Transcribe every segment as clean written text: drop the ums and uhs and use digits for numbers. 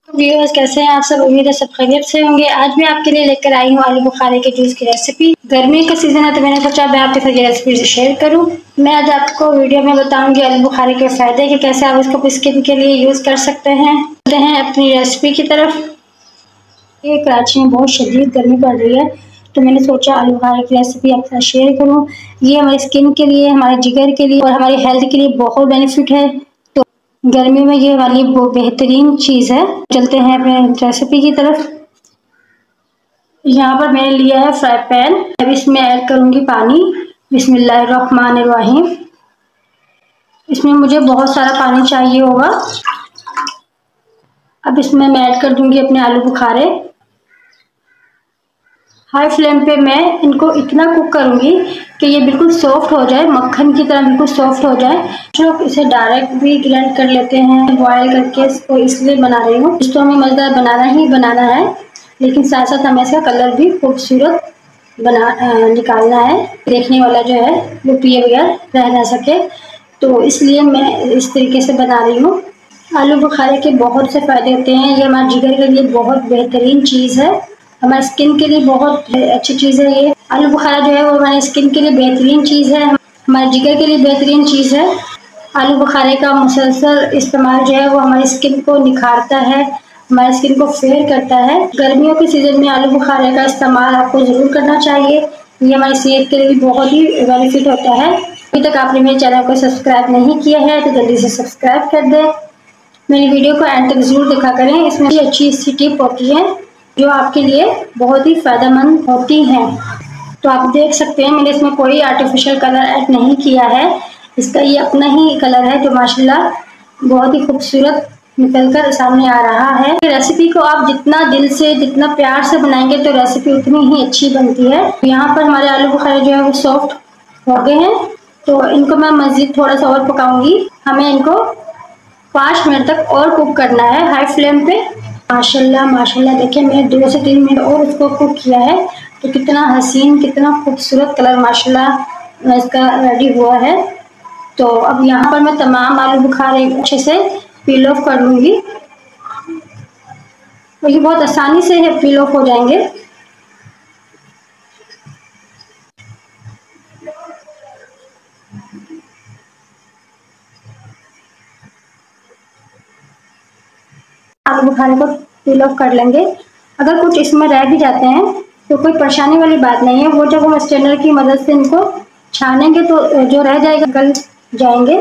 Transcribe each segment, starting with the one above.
Viewers कैसे हैं आप सब। उम्मीद है सब खैरियत से होंगे। आज मैं आपके लिए लेकर आई हूँ आलू बुखारे के जूस की रेसिपी। गर्मी का सीजन है तो मैंने सोचा मैं आपके साथ ये रेसिपी शेयर करूँ। मैं आज आपको वीडियो में बताऊंगी आलू बुखारे के फायदे कि कैसे आप इसको स्किन के लिए यूज कर सकते हैं। अपनी रेसिपी की तरफ। कराची में बहुत शदीद गर्मी पड़ रही है तो मैंने सोचा आलू बुखारे की रेसिपी आपके साथ शेयर करूँ। ये हमारी स्किन के लिए, हमारे जिगर के लिए और हमारी हेल्थ के लिए बहुत बेनिफिट है। गर्मी में ये वाली वो बेहतरीन चीज़ है। चलते हैं अपने रेसिपी की तरफ। यहाँ पर मैंने लिया है फ्राई पैन। अब इसमें ऐड करूँगी पानी। बिस्मिल्लाहिर्रहमानिर्रहीम। इसमें मुझे बहुत सारा पानी चाहिए होगा। अब इसमें मैं ऐड कर दूँगी अपने आलू बुखारे। हाई फ्लेम पे मैं इनको इतना कुक करूँगी कि ये बिल्कुल सॉफ्ट हो जाए, मक्खन की तरह बिल्कुल सॉफ्ट हो जाए। लोग इसे डायरेक्ट भी ग्राइंड कर लेते हैं, बॉयल करके। इसको इसलिए बना रही हूँ, इसको हमें मज़ेदार बनाना है, लेकिन साथ साथ हमें इसका कलर भी खूबसूरत निकालना है। देखने वाला जो है वो पिए बगैर रह ना सके, तो इसलिए मैं इस तरीके से बना रही हूँ। आलू बुखारे के बहुत से फ़ायदे होते हैं। ये हमारे जिगर के लिए बहुत बेहतरीन चीज़ है, हमारे स्किन के लिए बहुत अच्छी चीज़ है। ये आलू बुखारा जो है वो हमारे स्किन के लिए बेहतरीन चीज़ है, हमारे जिगर के लिए बेहतरीन चीज़ है। आलू बुखारे का मुसलसल इस्तेमाल जो है वो हमारी स्किन को निखारता है, हमारी स्किन को फेयर करता है। गर्मियों के सीज़न में आलू बुखारे का इस्तेमाल आपको ज़रूर करना चाहिए। ये हमारी सेहत के लिए भी बहुत ही बेनिफिट होता है। अभी तक आपने मेरे चैनल को सब्सक्राइब नहीं किया है तो जल्दी से सब्सक्राइब कर दें। मेरी वीडियो को एंड तक जरूर देखा करें। इसमें अच्छी सी टिप होती है जो आपके लिए बहुत ही फायदेमंद होती हैं। तो आप देख सकते हैं मैंने इसमें कोई आर्टिफिशियल कलर ऐड नहीं किया है। इसका ये अपना ही कलर है जो माशाल्लाह बहुत ही खूबसूरत निकलकर सामने आ रहा है। रेसिपी को आप जितना दिल से, जितना प्यार से बनाएंगे तो रेसिपी उतनी ही अच्छी बनती है। यहाँ पर हमारे आलू बुखारे जो है वो सॉफ्ट हो गए हैं, तो इनको मैं मज़ीद थोड़ा सा और पकाऊंगी। हमें इनको 5 मिनट तक और कुक करना है हाई फ्लेम पे। माशाल्लाह देखिए मैंने 2 से 3 मिनट और इसको कुक किया है तो कितना हसीन, कितना खूबसूरत कलर माशाल्लाह इसका रेडी हुआ है। तो अब यहाँ पर मैं तमाम आलू बुखारे अच्छे से पील ऑफ कर लूँगी। तो ये बहुत आसानी से पील ऑफ हो जाएंगे। आलू बुखारे को पील ऑफ कर लेंगे। अगर कुछ इसमें रह भी जाते हैं तो कोई परेशानी वाली बात नहीं है। वो जब हम स्ट्रेनर की मदद से इनको छानेंगे तो जो रह जाएगा गल जाएंगे।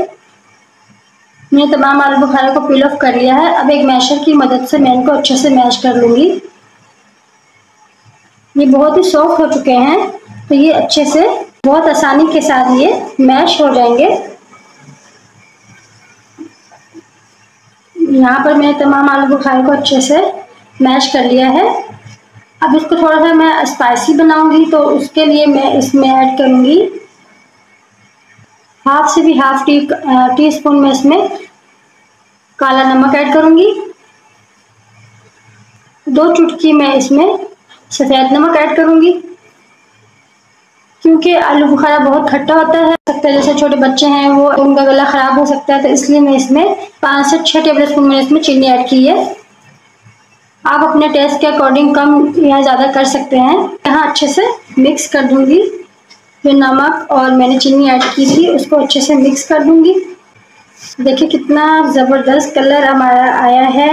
मैंने तमाम आलू बुखारे को पील ऑफ कर लिया है। अब एक मैशर की मदद से मैं इनको अच्छे से मैश कर लूँगी। ये बहुत ही सॉफ्ट हो चुके हैं तो ये अच्छे से बहुत आसानी के साथ ये मैश हो जाएंगे। यहाँ पर मैंने तमाम आलू बुखारे को अच्छे से मैश कर लिया है। अब इसको थोड़ा सा मैं स्पाइसी बनाऊंगी तो उसके लिए मैं इसमें ऐड करूंगी हाफ से भी हाफ टी स्पून में इसमें काला नमक ऐड करूंगी। 2 चुटकी मैं इसमें सफ़ेद नमक ऐड करूंगी, क्योंकि आलू बुखारा बहुत खट्टा होता है। जैसे छोटे बच्चे हैं वो उनका गला ख़राब हो सकता है, तो इसलिए मैं इसमें 5 से 6 टेबल स्पून मैंने इसमें चीनी ऐड की है। आप अपने टेस्ट के अकॉर्डिंग कम या ज़्यादा कर सकते हैं। यहाँ अच्छे से मिक्स कर दूंगी। जो नमक और मैंने चीनी ऐड की थी उसको अच्छे से मिक्स कर दूंगी। देखिए कितना ज़बरदस्त कलर हमारा आया है।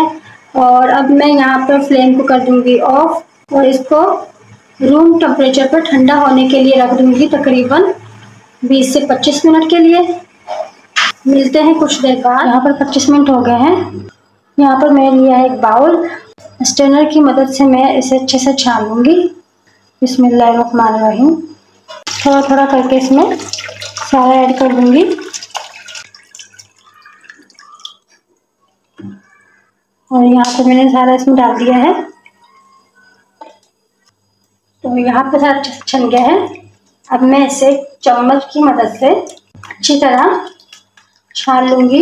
और अब मैं यहाँ पर फ्लेम को कर दूंगी ऑफ और इसको रूम टेम्परेचर पर ठंडा होने के लिए रख दूंगी तकरीबन 20 से 25 मिनट के लिए। मिलते हैं कुछ देर बाद। यहाँ पर 25 मिनट हो गए हैं। यहाँ पर मैंने लिया है एक बाउल। स्ट्रेनर की मदद से मैं इसे अच्छे से छान लूँगी। बिस्मिल्लाहिर्रहमानिर्रहीम। थोड़ा थोड़ा करके इसमें सारा ऐड कर दूँगी। और यहाँ पर मैंने सारा इसमें डाल दिया है। तो यहाँ पर सारा अच्छे से छन गया है। अब मैं इसे चम्मच की मदद से अच्छी तरह छान लूँगी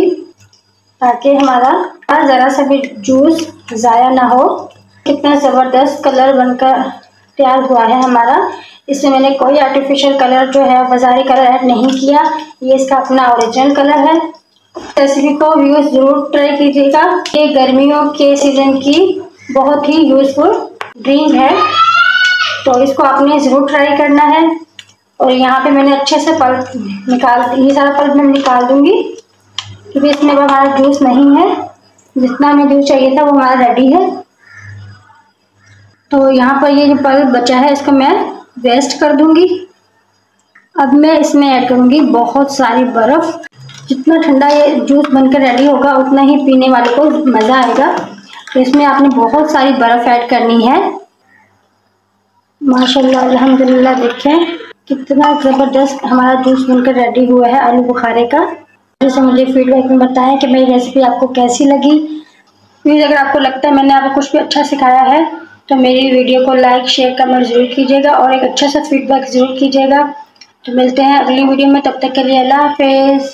ताकि हमारा ज़रा सा भी जूस ज़ाया ना हो। कितना ज़बरदस्त कलर बनकर तैयार हुआ है हमारा। इसमें मैंने कोई आर्टिफिशियल कलर जो है बाज़ारी कलर ऐड नहीं किया। ये इसका अपना ओरिजिनल कलर है। रेसिपी को व्यूअर्स ज़रूर ट्राई कीजिएगा। ये गर्मियों के सीज़न की बहुत ही यूज़फुल ड्रिंक है, तो इसको आपने ज़रूर ट्राई करना है। और यहाँ पे मैंने अच्छे से पल्प निकाल, ये सारा पल्प मैं निकाल दूँगी क्योंकि इसमें हमारा जूस नहीं है। जितना हमें जूस चाहिए था वो हमारा रेडी है। तो यहाँ पर ये जो पल्प बचा है इसको मैं वेस्ट कर दूँगी। अब मैं इसमें ऐड करूँगी बहुत सारी बर्फ़। जितना ठंडा ये जूस बनकर रेडी होगा उतना ही पीने वाले को मज़ा आएगा। तो इसमें आपने बहुत सारी बर्फ़ ऐड करनी है। माशाल्लाह अल्हम्दुलिल्लाह, देखें कितना ज़बरदस्त हमारा जूस बनकर रेडी हुआ है आलू बुखारे का। जैसे मुझे फीडबैक में बताएं कि मेरी रेसिपी आपको कैसी लगी। प्लीज़ अगर आपको लगता है मैंने आपको कुछ भी अच्छा सिखाया है तो मेरी वीडियो को लाइक शेयर कमेंट ज़रूर कीजिएगा और एक अच्छा सा फीडबैक ज़रूर कीजिएगा। तो मिलते हैं अगली वीडियो में, तब तक के लिए अल्लाह हाफ़िज़।